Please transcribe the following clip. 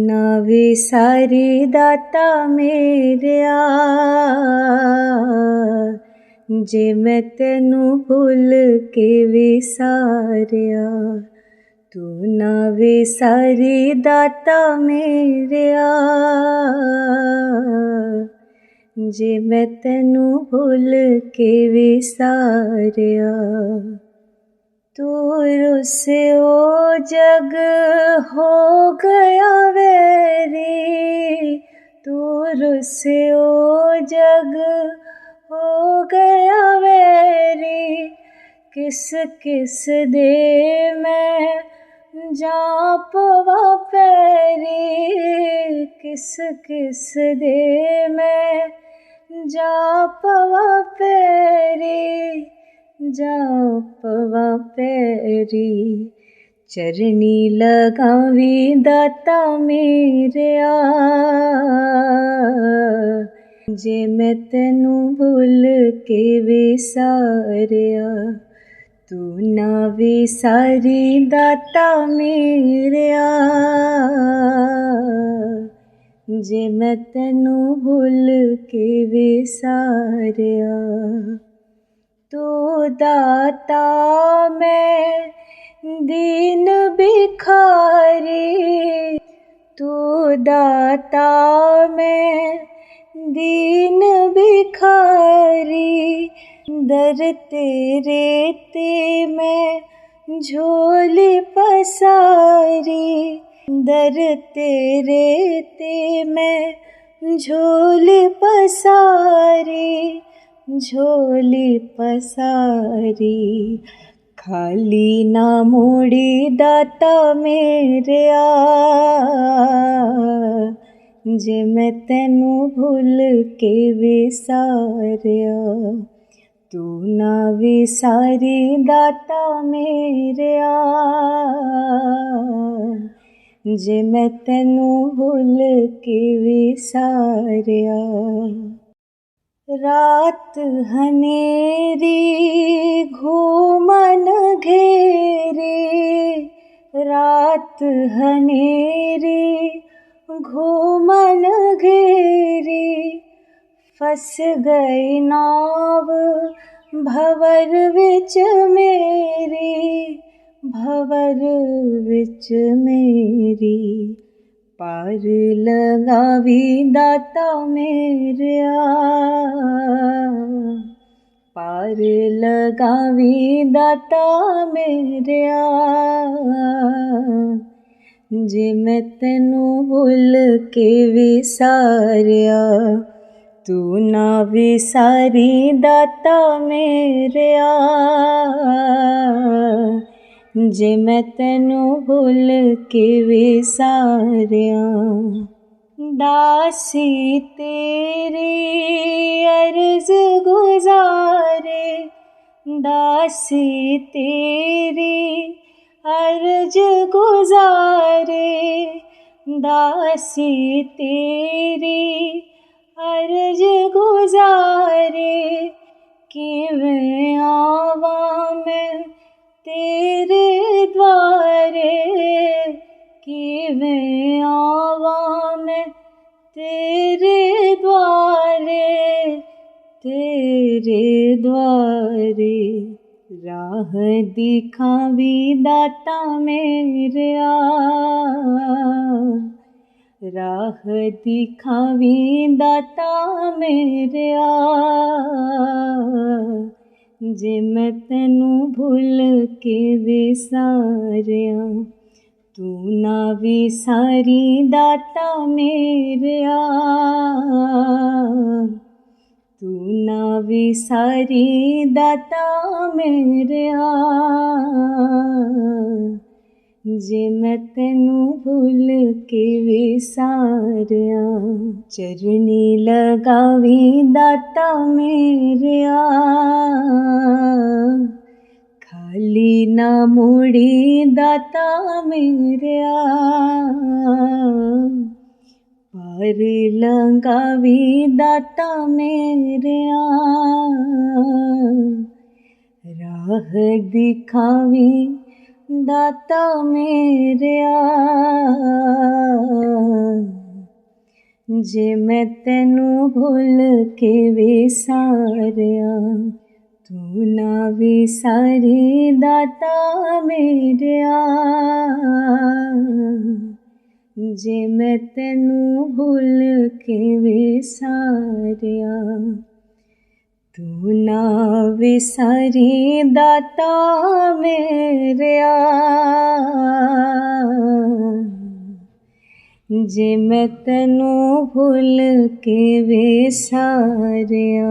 ना विसारी दाता मेरिया, जे मैं तेनू भुल के विसारिया। तू ना विसारी दाता मेरिया, जे मैं तेनू भुल के विसारिया। तू रुसे ओ जग हो गया वैरी, तू रुसे ओ जग हो गया वैरी। किस किस दे मैं जा पवा पैरी, किस किस दे मैं जा पवा पैरी, जा पवा पैरी। चरनी लगावी दाता मेरिया, जे मैं तेनू भुल के विसारिया। तू ना विसारी दाता मेरिया, जे मैं तेनू भुल के विसारिया। तू दाता मैं दीन भिखारी, तू दाता मैं दीन भिखारी। दर तेरे ते मैं झोली पसारी, दर तेरे ते मैं झोली पसारी, झोली पसारी। खाली ना मोड़ी दाता मेरिया, जे मैं तेनू भुल के विसारिया। तू ना विसारी दाता मेरिया, जे मैं तेनू भुल के विसारिया। रात हनेरी घूमन घेरी, रात हनेरी घूमन घेरी। फस गई नाव भंवर विच मेरी, भंवर विच मेरी। पार लगावी दाता मेरिया, पार लगावी दाता मेरिया। जे मैं तेनू भुल के विसारिया। तू ना विसारी दाता मेरिया, जे मैं तेनू भुल के विसारिया। दासी तेरी अर्ज गुजारे, दासी तेरी अर्ज गुजारे। दासी तेरी अर्ज गुजारे। किवें आवां मैं तेरे द्वारे, किवें आवां मैं तेरे द्वारे, तेरे द्वारे। राह दिखावी दाता मेरिया, राह दिखावी दाता मेरिया। जे मैं तेनू भुल के विसारिया। तू ना विसारी दाता मेरिया, तू ना विसारी दाता मेरिया। जे मैं तेनू भुल के विसारिया। चरनी लगावी दाता मेरिया, खाली ना मोड़ी दाता मेरिया। पार लगावी दाता मेरिया, राह दिखावी दाता मेरिया। जे मैं तैनू भुल के विसारिया तू ना विसारी दाता मेरेआ जे मैं तैनू भुल के विसारिया तू ना विसारी दाता मेरेआ जे मैं तैनू भुल के विसारिया।